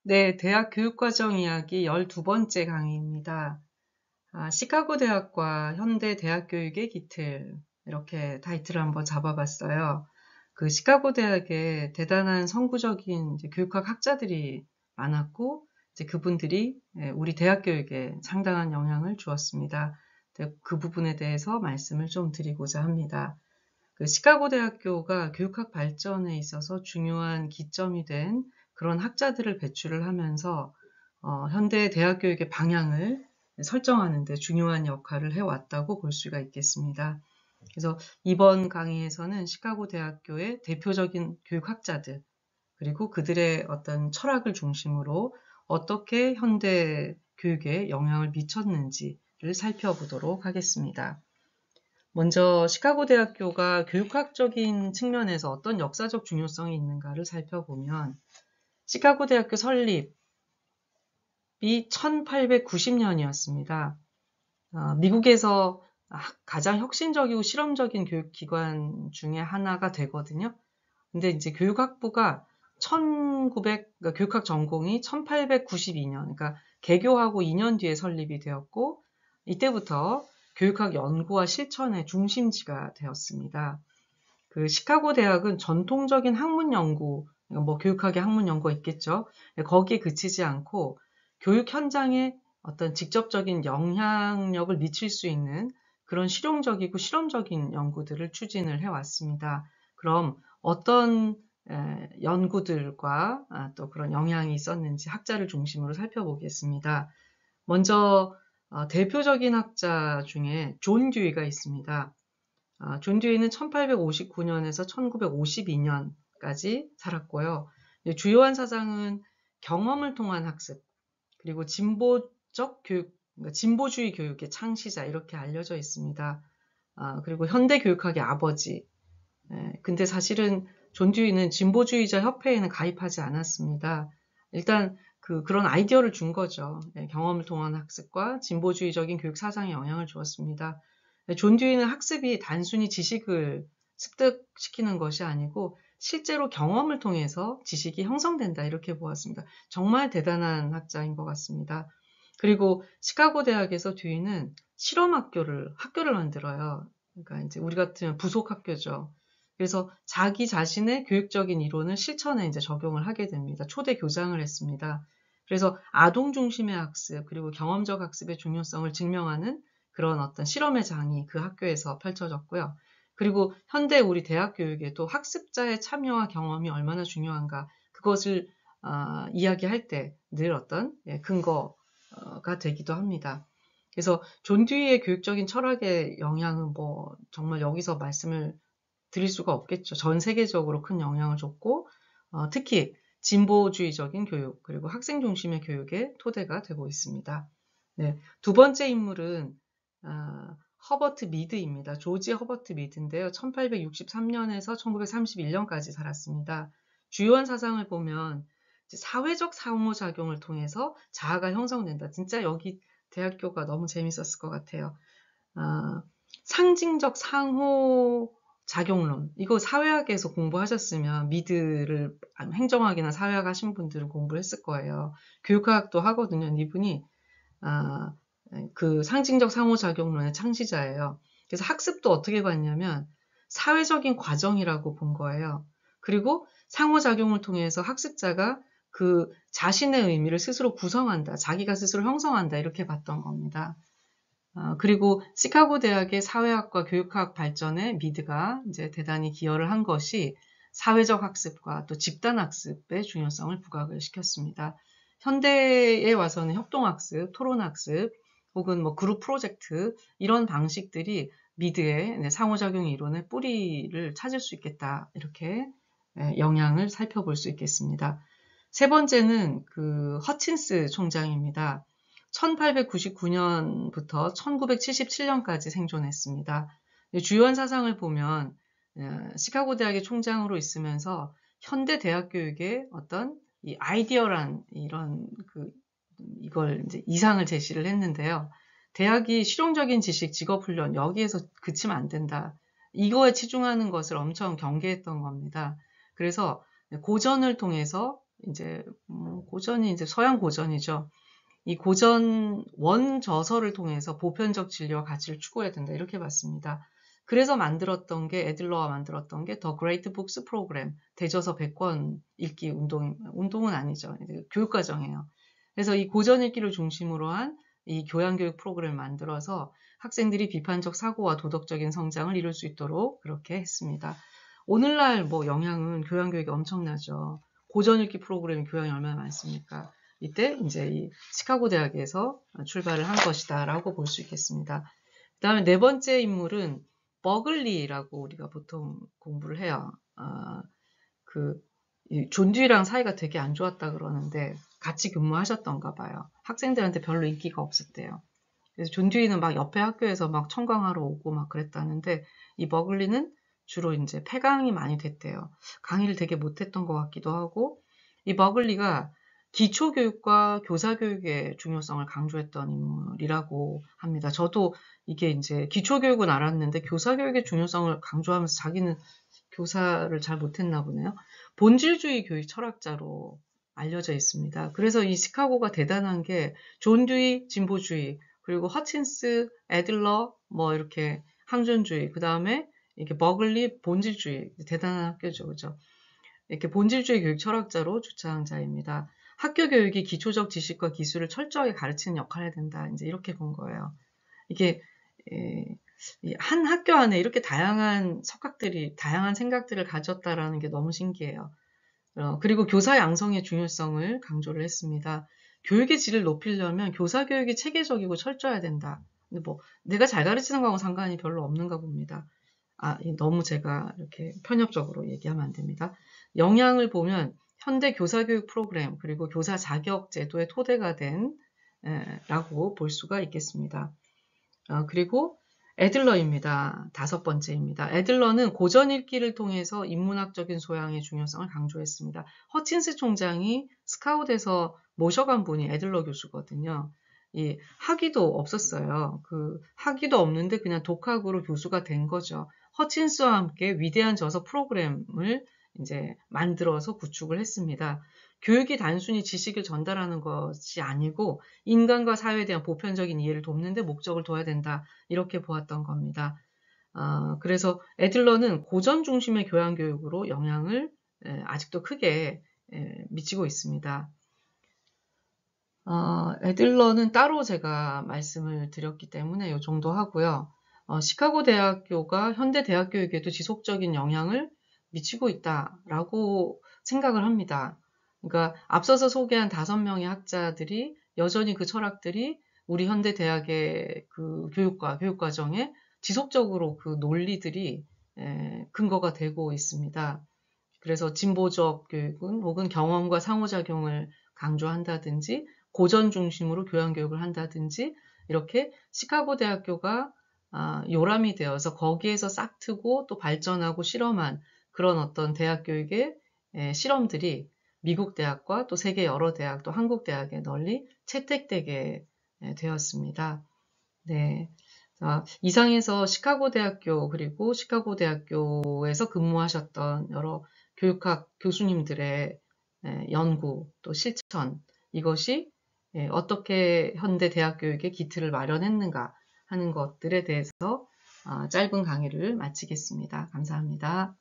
네, 대학 교육과정 이야기 12번째 강의입니다. 시카고 대학과 현대 대학 교육의 기틀, 이렇게 타이틀을 한번 잡아봤어요. 그 시카고 대학에 대단한 선구적인 이제 교육학 학자들이 많았고, 이제 그분들이 우리 대학 교육에 상당한 영향을 주었습니다. 그 부분에 대해서 말씀을 좀 드리고자 합니다. 그 시카고 대학교가 교육학 발전에 있어서 중요한 기점이 된 그런 학자들을 배출을 하면서 현대 대학 교육의 방향을 설정하는 데 중요한 역할을 해왔다고 볼 수가 있겠습니다. 그래서 이번 강의에서는 시카고 대학교의 대표적인 교육학자들, 그리고 그들의 어떤 철학을 중심으로 어떻게 현대 교육에 영향을 미쳤는지를 살펴보도록 하겠습니다. 먼저 시카고 대학교가 교육학적인 측면에서 어떤 역사적 중요성이 있는가를 살펴보면 시카고 대학교 설립이 1890년이었습니다. 미국에서 가장 혁신적이고 실험적인 교육기관 중에 하나가 되거든요. 근데 이제 교육학부가 1900, 교육학 전공이 1892년, 그러니까 개교하고 2년 뒤에 설립이 되었고, 이때부터 교육학 연구와 실천의 중심지가 되었습니다. 그 시카고 대학은 전통적인 학문 연구, 뭐 교육학의 학문 연구가 있겠죠. 거기에 그치지 않고 교육 현장에 어떤 직접적인 영향력을 미칠 수 있는 그런 실용적이고 실험적인 연구들을 추진을 해왔습니다. 그럼 어떤 연구들과 또 그런 영향이 있었는지 학자를 중심으로 살펴보겠습니다. 먼저 대표적인 학자 중에 존 듀이가 있습니다. 존 듀이는 1859년에서 1952년까지 살았고요. 주요한 사상은 경험을 통한 학습, 그리고 진보적 교육, 그러니까 진보주의 교육의 창시자 이렇게 알려져 있습니다. 그리고 현대 교육학의 아버지. 근데 사실은 존 듀이는 진보주의자 협회에는 가입하지 않았습니다. 일단 그런 아이디어를 준 거죠. 경험을 통한 학습과 진보주의적인 교육 사상에 영향을 주었습니다. 존 듀이는 학습이 단순히 지식을 습득시키는 것이 아니고 실제로 경험을 통해서 지식이 형성된다 이렇게 보았습니다. 정말 대단한 학자인 것 같습니다. 그리고 시카고 대학에서 듀이는 실험 학교를 만들어요. 그러니까 이제 우리 같으면 부속 학교죠. 그래서 자기 자신의 교육적인 이론을 실천에 이제 적용을 하게 됩니다. 초대 교장을 했습니다. 그래서 아동 중심의 학습, 그리고 경험적 학습의 중요성을 증명하는 그런 어떤 실험의 장이 그 학교에서 펼쳐졌고요. 그리고 현대 우리 대학 교육에도 학습자의 참여와 경험이 얼마나 중요한가, 그것을 이야기할 때 늘 어떤 근거가 되기도 합니다. 그래서 존 듀이의 교육적인 철학의 영향은 뭐 정말 여기서 말씀을 드릴 수가 없겠죠. 전 세계적으로 큰 영향을 줬고, 특히 진보주의적인 교육, 그리고 학생 중심의 교육의 토대가 되고 있습니다. 네, 두 번째 인물은 허버트 미드입니다. 조지 허버트 미드인데요. 1863년에서 1931년까지 살았습니다. 주요한 사상을 보면 사회적 상호작용을 통해서 자아가 형성된다. 진짜 여기 대학교가 너무 재밌었을 것 같아요. 상징적 상호 작용론. 이거 사회학에서 공부하셨으면 미드를 행정학이나 사회학 하신 분들은 공부를 했을 거예요. 교육학도 하거든요. 이분이 아, 그 상징적 상호작용론의 창시자예요. 그래서 학습도 어떻게 봤냐면 사회적인 과정이라고 본 거예요. 그리고 상호작용을 통해서 학습자가 그 자신의 의미를 스스로 구성한다. 자기가 스스로 형성한다. 이렇게 봤던 겁니다. 그리고 시카고 대학의 사회학과 교육학 발전에 미드가 이제 대단히 기여를 한 것이 사회적 학습과 또 집단 학습의 중요성을 부각을 시켰습니다. 현대에 와서는 협동학습, 토론학습, 혹은 뭐 그룹 프로젝트 이런 방식들이 미드의 상호작용 이론의 뿌리를 찾을 수 있겠다. 이렇게 영향을 살펴볼 수 있겠습니다. 세 번째는 그 허친스 총장입니다. 1899년부터 1977년까지 생존했습니다. 주요한 사상을 보면 시카고 대학의 총장으로 있으면서 현대 대학 교육의 어떤 이 아이디어란 이런 이걸 이제 이상을 제시를 했는데요. 대학이 실용적인 지식, 직업훈련 여기에서 그치면 안 된다. 이거에 치중하는 것을 엄청 경계했던 겁니다. 그래서 고전을 통해서 이제 고전이 이제 서양 고전이죠. 이 고전 원저서를 통해서 보편적 진리와 가치를 추구해야 된다. 이렇게 봤습니다. 그래서 만들었던 게 애들러가 만들었던 게 더 그레이트 북스 프로그램, 대저서 100권 읽기 운동은 아니죠. 교육과정이에요. 그래서 이 고전 읽기를 중심으로 한 이 교양교육 프로그램을 만들어서 학생들이 비판적 사고와 도덕적인 성장을 이룰 수 있도록 그렇게 했습니다. 오늘날 뭐 영향은 교양교육이 엄청나죠. 고전 읽기 프로그램 교양이 얼마나 많습니까? 이때 이제 이 시카고 대학에서 출발을 한 것이다라고 볼 수 있겠습니다. 그다음에 네 번째 인물은 버글리라고 우리가 보통 공부를 해요. 존 듀이랑 사이가 되게 안 좋았다 그러는데 같이 근무하셨던가 봐요. 학생들한테 별로 인기가 없었대요. 그래서 존 듀이는 막 옆에 학교에서 막 청강하러 오고 막 그랬다는데 이 버글리는 주로 이제 폐강이 많이 됐대요. 강의를 되게 못했던 것 같기도 하고 이 버글리가 기초교육과 교사교육의 중요성을 강조했던 인물이라고 합니다. 저도 이게 이제 기초교육은 알았는데 교사교육의 중요성을 강조하면서 자기는 교사를 잘 못했나 보네요. 본질주의 교육 철학자로 알려져 있습니다. 그래서 이 시카고가 대단한 게 존 듀이 진보주의, 그리고 허친스, 애들러, 뭐 이렇게 항존주의, 그 다음에 이렇게 버글리 본질주의, 대단한 학교죠, 그죠? 이렇게 본질주의 교육 철학자로 주창한 자입니다. 학교 교육이 기초적 지식과 기술을 철저하게 가르치는 역할을 해야 된다. 이제 이렇게 본 거예요. 이게 한 학교 안에 이렇게 다양한 석학들이 다양한 생각들을 가졌다라는 게 너무 신기해요. 그리고 교사 양성의 중요성을 강조를 했습니다. 교육의 질을 높이려면 교사 교육이 체계적이고 철저해야 된다. 근데 뭐 내가 잘 가르치는 거하고 상관이 별로 없는가 봅니다. 너무 제가 이렇게 편협적으로 얘기하면 안 됩니다. 영향을 보면 현대 교사교육 프로그램 그리고 교사 자격 제도의 토대가 된 라고 볼 수가 있겠습니다. 그리고 애들러입니다. 다섯 번째입니다. 애들러는 고전 읽기를 통해서 인문학적인 소양의 중요성을 강조했습니다. 허친스 총장이 스카웃에서 모셔간 분이 애들러 교수거든요. 이 학위도 없었어요. 그 학위도 없는데 그냥 독학으로 교수가 된 거죠. 허친스와 함께 위대한 저서 프로그램을 이제 만들어서 구축을 했습니다. 교육이 단순히 지식을 전달하는 것이 아니고 인간과 사회에 대한 보편적인 이해를 돕는 데 목적을 둬야 된다. 이렇게 보았던 겁니다. 그래서 애들러는 고전 중심의 교양교육으로 영향을 아직도 크게 미치고 있습니다. 애들러는 따로 제가 말씀을 드렸기 때문에 이 정도 하고요. 시카고 대학교가 현대 대학 교육에도 지속적인 영향을 미치고 있다라고 생각을 합니다. 그러니까 앞서서 소개한 5명의 학자들이 여전히 그 철학들이 우리 현대 대학의 그 교육과 교육 과정에 지속적으로 그 논리들이 근거가 되고 있습니다. 그래서 진보적 교육은 혹은 경험과 상호작용을 강조한다든지 고전 중심으로 교양교육을 한다든지 이렇게 시카고 대학교가 요람이 되어서 거기에서 싹트고 또 발전하고 실험한 그런 어떤 대학 교육의 실험들이 미국 대학과 또 세계 여러 대학 또 한국 대학에 널리 채택되게 되었습니다. 네. 이상에서 시카고 대학교 그리고 시카고 대학교에서 근무하셨던 여러 교육학 교수님들의 연구 또 실천 이것이 어떻게 현대 대학 교육의 기틀을 마련했는가 하는 것들에 대해서 짧은 강의를 마치겠습니다. 감사합니다.